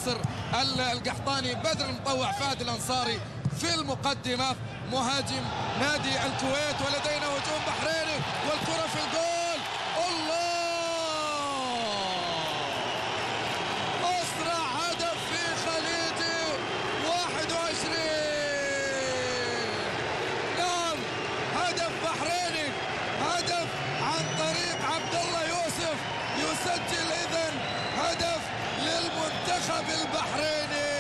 ناصر القحطاني، بدر المطوع، فهد الأنصاري في المقدمة. مهاجم نادي الكويت، ولدينا هجوم بحريني والكرة في الجول. الله، أسرع هدف في خليجي 21. نعم، هدف بحريني، هدف عن طريق عبد الله يوسف، يسجل إذن هدف للمنتخب البحريني.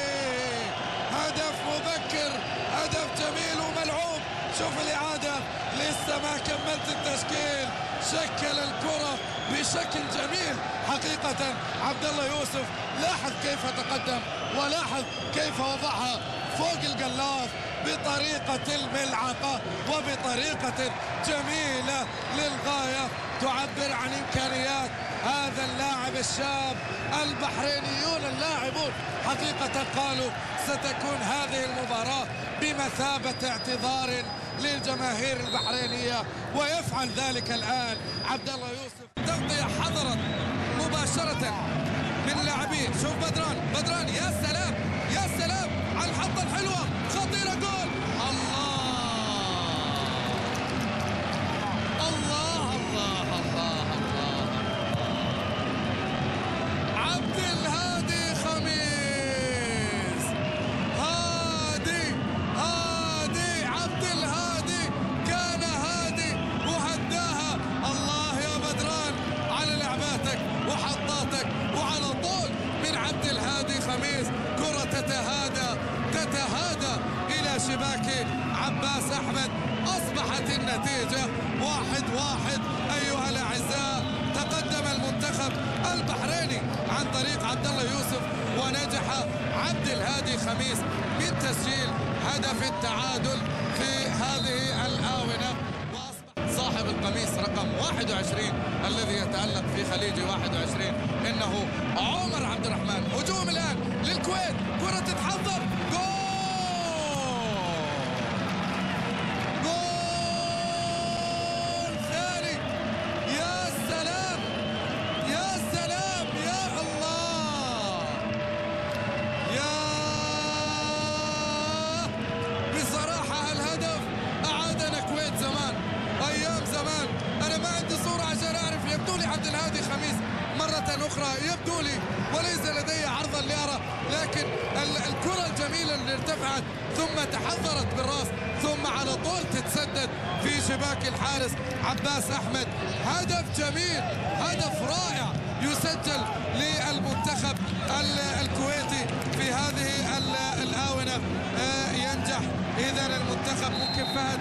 هدف مبكر، هدف جميل وملعوب. شوف الإعادة، لسه ما كملت التشكيل. شكل الكرة بشكل جميل حقيقة عبد الله يوسف. لاحظ كيف تقدم، ولاحظ كيف وضعها فوق القلاف بطريقة الملعقة وبطريقة جميلة للغاية، تعبر عن إمكانيات هذا اللاعب الشاب. البحرينيون اللاعبون حقيقة قالوا ستكون هذه المباراة بمثابة اعتذار للجماهير البحرينية، ويفعل ذلك الآن عبد الله يوسف. تغطية حضرت مباشرة من لاعبين. شوف بدران، يا سلام يا سلام على الحطة الحلوة، خطيرة، جول. الله الله الله الله الله. عبد الهادي خميس، هادي عبد الهادي، كان هادي وهداها. الله يا بدران على لعباتك وحطاتك، وعلى طول من عبد الهادي خميس كرة تتهادى إلى شباك عباس أحمد. أصبحت النتيجة 1-1 أيها الأعزاء. تقدم المنتخب البحريني عن طريق عبد الله يوسف، ونجح عبد الهادي خميس من تسجيل هدف التعادل في هذه الآونة، وأصبح صاحب القميص رقم 21 الذي يتألق في خليجي 21 إنه عمر عبد الرحمن. هجوم الآن للكويت، كرة تتحضر، جول ثاني. يا سلام يا سلام يا الله، يا بصراحة الهدف أعادنا كويت زمان، أيام زمان. أنا ما عندي صورة عشان أعرف، يبدو لي عبد الهادي خميس مرة أخرى، يبدو لي، وليس لدي عرضا لأرى، لكن الكرة الجميلة اللي ارتفعت ثم تحضرت بالراس، ثم على طول تتسدد في شباك الحارس عباس أحمد. هدف جميل، هدف رائع يسجل للمنتخب الكويتي في هذه الآونة. ينجح إذن المنتخب. ممكن فهد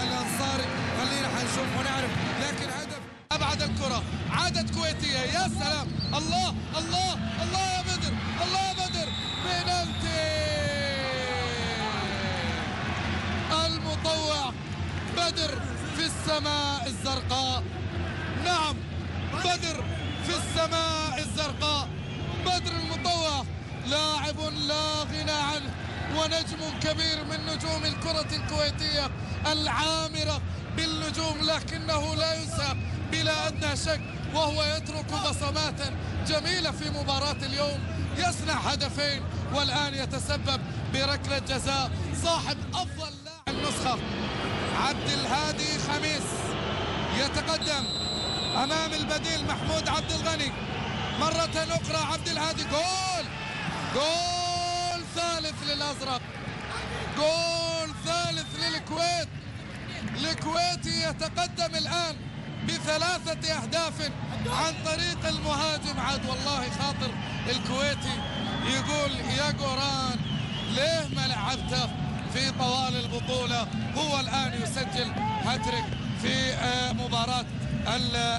الأنصاري، خلينا حنشوف ونعرف، لكن هدف. أبعد الكرة، عادت كويتية، يا سلام. الله الله الله يا بدر، الله يا بدر، بنالتي. المطوع بدر في السماء الزرقاء. نعم، بدر في السماء الزرقاء. بدر المطوع لاعب لا غنى عنه، ونجم كبير من نجوم الكرة الكويتية العامرة بالنجوم، لكنه لا ينسى بلا أدنى شك، وهو يترك بصمات جميلة في مباراة اليوم. يصنع هدفين والآن يتسبب بركلة جزاء. صاحب أفضل لاعب النسخة عبد الهادي خميس يتقدم أمام البديل محمود عبد الغني. مرة أخرى عبد الهادي، جول ثالث للأزرق، جول ثالث للكويت. الكويتي يتقدم الآن ب3 أهداف عن طريق المهاجم. عاد والله خاطر الكويتي يقول يا قران ليه ما لعبته في طوال البطولة. هو الآن يسجل هاتريك في مباراة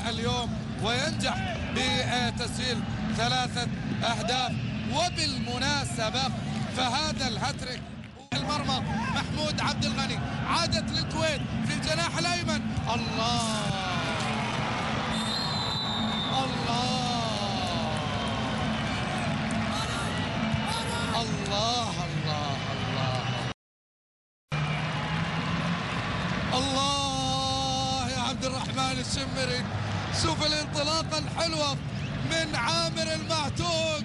اليوم، وينجح بتسجيل 3 أهداف. وبالمناسبة فهذا الهاتريك المرمى محمود عبد الغني. عادت للكويت في الجناح الأيمن. الله الله الله الله الله الله يا عبد الرحمن الشمري. شوف الانطلاقة الحلوة من عامر المعتوق،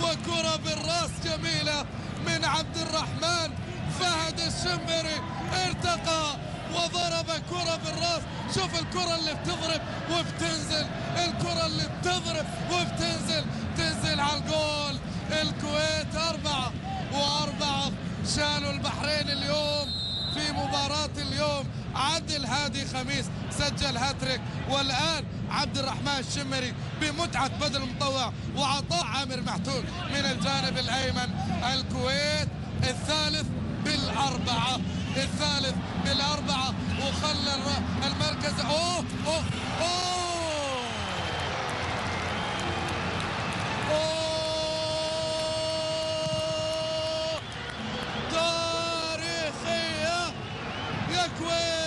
وكرة بالراس جميلة من عبد الرحمن فهد الشمري، ارتقى وضرب كرة بالراس. شوف الكرة اللي بتضرب وبتنزل، الكرة اللي بتضرب وبتنزل، تنزل على الجول. الكويت 4-4 شالوا البحرين اليوم في مباراة اليوم. عبد الهادي خميس سجل هاتريك، والآن عبد الرحمن الشمري بمتعة بدر المطوع وعطاء عامر معتوق من الجانب الأيمن. الكويت الثالث بالأربعة، الثالث بالأربعة، وخلى المركز أوه أوه أوه أوه تاريخية يا كويت،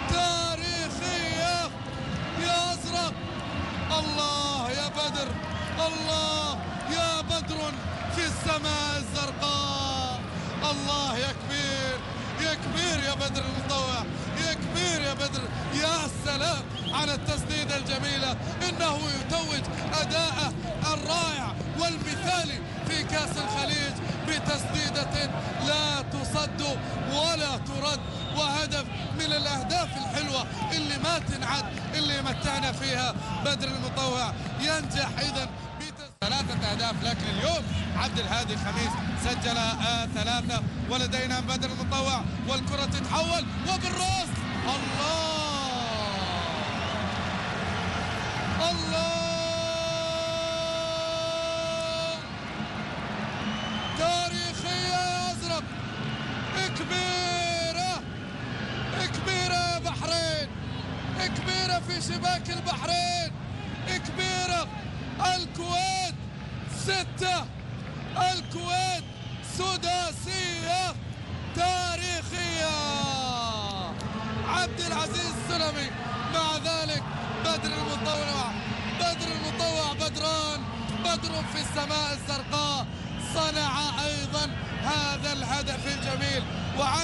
تاريخية يا أزرق. الله يا بدر، الله يا بدر في السماء الزرقاء. الله يا كبير، يا كبير يا بدر المطوع، يا كبير يا بدر. يا سلام على التسديدة الجميلة، إنه يتوج أداءه الرائع والمثالي في كأس الخليج بتسديدة لا تصد ولا ترد، وهدف من الأهداف الحلوة اللي ما تنعد، اللي متعنا فيها بدر المطوع. ينجح إذن 3 أهداف، لكن اليوم عبد الهادي خميس سجل 3. ولدينا بدر المطوع والكرة تتحول وبالراس. الله الله، تاريخية يا أزرق، كبيرة كبيرة يا بحرين، كبيرة في شباك البحرين، كبيرة. الكويت 6، الكويت سداسية تاريخية. عبد العزيز السلمي